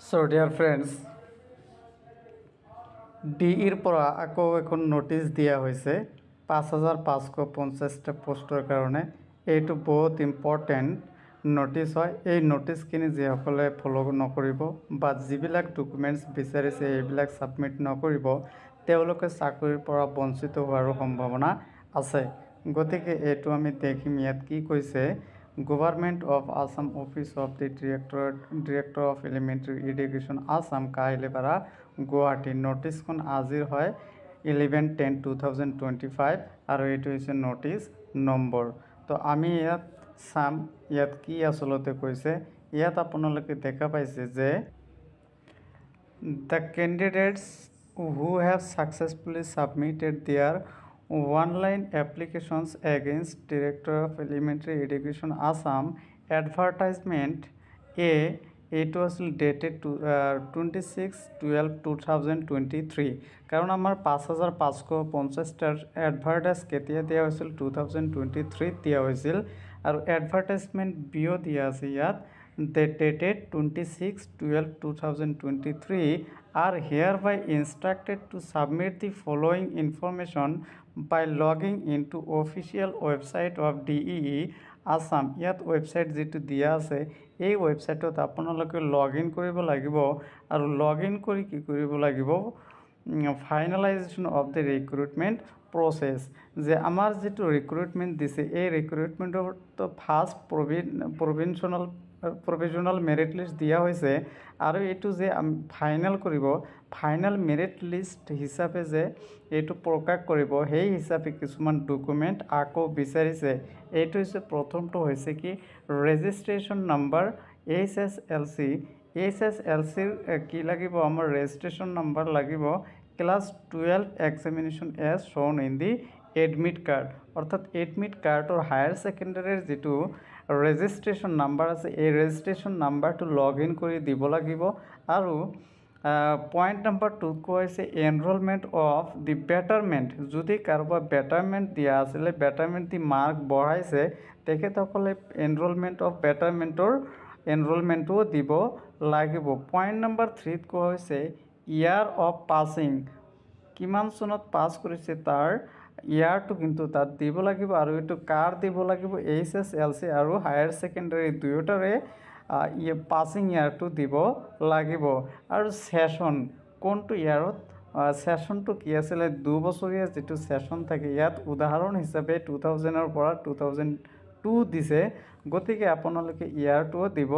So dear friends, ডিইৰ পৰা আকৌ এখন নোটিছ দিয়া হৈছে ৫৫৫০টা পোষ্টৰ কাৰণে। এইটো বহুত ইম্পৰ্টেণ্ট নোটিছ হয়। এই নোটিছখিনি যিসকলে ফ'ল' নকৰিব বা যিবিলাক ডকুমেণ্টছ বিচাৰিছে এইবিলাক ছাবমিট নকৰিব, তেওঁলোকে চাকৰিৰ পৰা বঞ্চিত হোৱাৰো সম্ভাৱনা আছে। গতিকে এইটো আমি দেখিম। ইয়াত কি কৈছে, government of Assam office of the director of elementary education Assam Kahilipara Guwahati. নোটিছখন আজিৰ হয় 11/10/2025 আৰু এইটো হৈছে নোটিছ নম্বৰ। তো আমি ইয়াত চাম ইয়াত কি আচলতে কৈছে। ইয়াত আপোনালোকে দেখা পাইছে যে the candidates who have successfully submitted their online applications against Director of Elementary Education Assam advertisement এইটো আছিল ডেটেড 26/12/2023। কাৰণ আমাৰ ৫৫৫০টাৰ এডভাৰটাইজ কেতিয়া দিয়া হৈছিল, 2023 দিয়া হৈছিল। আৰু এডভাৰটাইজমেণ্ট বিও দিয়া আছে ইয়াত dated 26/12/2023 are hereby instructed to submit the following information by logging into official website of DEE Assam. ইয়াত ৱেবছাইট যিটো দিয়া আছে এই ৱেবছাইটত আপোনালোকে লগ ইন কৰিব লাগিব আৰু লগ ইন কৰি কি কৰিব লাগিব, ফাইনেলাইজেশ্যন অফ দ্য ৰিক্ৰুটমেণ্ট প্ৰচেছ। যে আমাৰ যিটো ৰিক্ৰুটমেণ্ট দিছে এই ৰিক্ৰুটমেণ্টৰ ফাৰ্ষ্ট প্ৰভিজনেল মেৰিট লিষ্ট দিয়া হৈছে আৰু এইটো যে ফাইনেল কৰিব, ফাইনেল মেৰিট লিষ্ট হিচাপে যে এইটো প্ৰকাশ কৰিব, সেই হিচাপে কিছুমান ডকুমেণ্ট আকৌ বিচাৰিছে। এইটো হৈছে প্ৰথমটো হৈছে কি ৰেজিষ্ট্ৰেশ্যন নাম্বাৰ HSLC। HSLCৰ কি লাগিব, আমাৰ ৰেজিষ্ট্ৰেশ্যন নাম্বাৰ লাগিব class 12 examination as shown in the admit card. অৰ্থাৎ এডমিট কাৰ্ডৰ হায়াৰ ছেকেণ্ডেৰীৰ যিটো ৰেজিষ্ট্ৰেশ্যন নাম্বাৰ আছে এই ৰেজিষ্ট্ৰেশ্যন নাম্বাৰটো লগ ইন কৰি দিব লাগিব। আৰু পইণ্ট নম্বৰ 2 কোৱা হৈছে এনৰলমেণ্ট অফ দি বেটাৰমেণ্ট। যদি কাৰোবাৰ বেটাৰমেণ্ট দিয়া আছিলে, বেটাৰমেণ্ট দি মাৰ্ক বঢ়াইছে, তেখেতসকলে এনৰলমেণ্ট অফ বেটাৰমেণ্টৰ এনৰলমেণ্টটোও দিব লাগিব। পইণ্ট নম্বৰ 3 কোৱা হৈছে ইয়াৰ অফ পাছিং, কিমান চনত পাছ কৰিছে তাৰ ইয়াৰটো কিন্তু তাত দিব লাগিব। আৰু এইটো কাৰ দিব লাগিব, HSLC আৰু হায়াৰ ছেকেণ্ডেৰী দুয়োটাৰে পাছিং ইয়াৰটো দিব লাগিব। আৰু ছেশ্যন কোনটো ইয়াৰত, ছেশ্যনটো কি আছিলে, 2 বছৰীয়া যিটো ছেশ্যন থাকে ইয়াত উদাহৰণ হিচাপে 2000ৰ পৰা 2002 দিছে। গতিকে আপোনালোকে ইয়াৰটোও দিব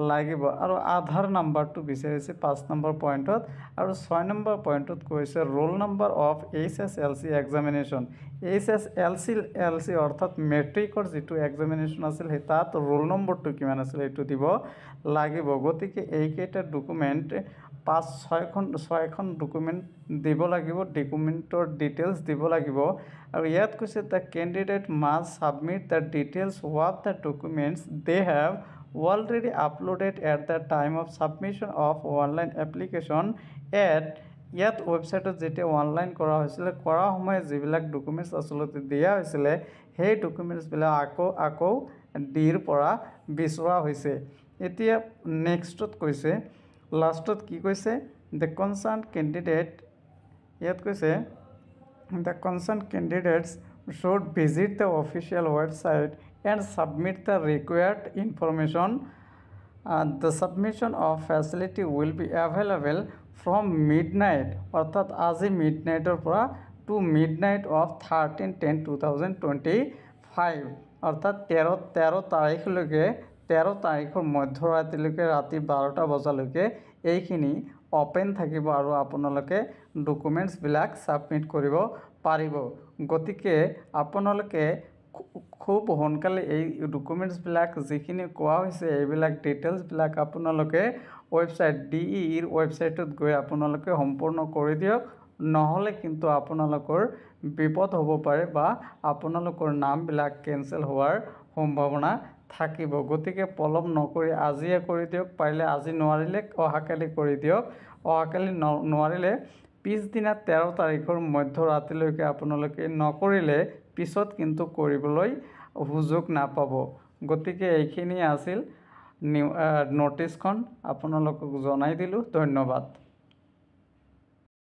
লাগিব। আৰু আধাৰ নাম্বাৰটো বিচাৰিছে 5 নম্বৰ পইণ্টত। আৰু 6 নম্বৰ পইণ্টত কৈছে roll number of HSLC examination. HSLC অৰ্থাৎ মেট্ৰিকৰ যিটো এক্সামিনেশ্যন আছিল সেই তাত ৰোল নম্বৰটো কিমান আছিল এইটো দিব লাগিব। গতিকে এইকেইটা ডকুমেণ্ট 6খন ডকুমেণ্ট দিব লাগিব, ডকুমেণ্টৰ ডিটেইলছ দিব লাগিব। আৰু ইয়াত কৈছে the candidate must submit the details of the documents they have already uploaded at the time of submission of online application at. ইয়াত ৱেবছাইটত যেতিয়া অনলাইন কৰা হৈছিলে, কৰা সময়ত যিবিলাক ডকুমেণ্টছ আচলতে দিয়া হৈছিলে সেই ডকুমেণ্টছবিলাক আকৌ ডিৰ পৰা বিচৰা হৈছে। এতিয়া নেক্সটত কৈছে, লাষ্টত কি কৈছে, দ্য কনচাৰ্ণ কেণ্ডিডেট, ইয়াত কৈছে the concerned candidates should visit the official website and submit the required information. The submission of facility will be available from midnight, অৰ্থাৎ আজি মিডনাইটৰ পৰা টু মিডনাইট অফ 13/10/2025, অৰ্থাৎ 13 তাৰিখলৈকে, 13 তাৰিখৰ মধ্যৰাতিলৈকে, ৰাতি 12টা বজালৈকে এইখিনি অ'পেন থাকিব আৰু আপোনালোকে ডকুমেণ্টছবিলাক ছাবমিট কৰিব পাৰিব। গতিকে আপোনালোকে খুব সোনকালে এই ডকুমেণ্টছবিলাক যিখিনি কোৱা হৈছে এইবিলাক ডিটেইলছবিলাক আপোনালোকে ৱেবছাইট DEEৰ ৱেবছাইটত গৈ আপোনালোকে সম্পূৰ্ণ কৰি দিয়ক। নহ'লে কিন্তু আপোনালোকৰ বিপদ হ'ব পাৰে বা আপোনালোকৰ নামবিলাক কেঞ্চেল হোৱাৰ সম্ভাৱনা থাকিব। গতিকে পলম নকৰি আজিয়ে কৰি দিয়ক। পাৰিলে আজি নোৱাৰিলে অহাকালি কৰি দিয়ক। অহাকালি নোৱাৰিলে পিছদিনা 13 তাৰিখৰ মধ্যৰাতিলৈকে আপোনালোকে নকৰিলে পিছত কিন্তু কৰিবলৈ সুযোগ নাপাব। গতিকে এইখিনি আছিল নটিচখন আপোনালোকক জনাই দিলোঁ। ধন্যবাদ।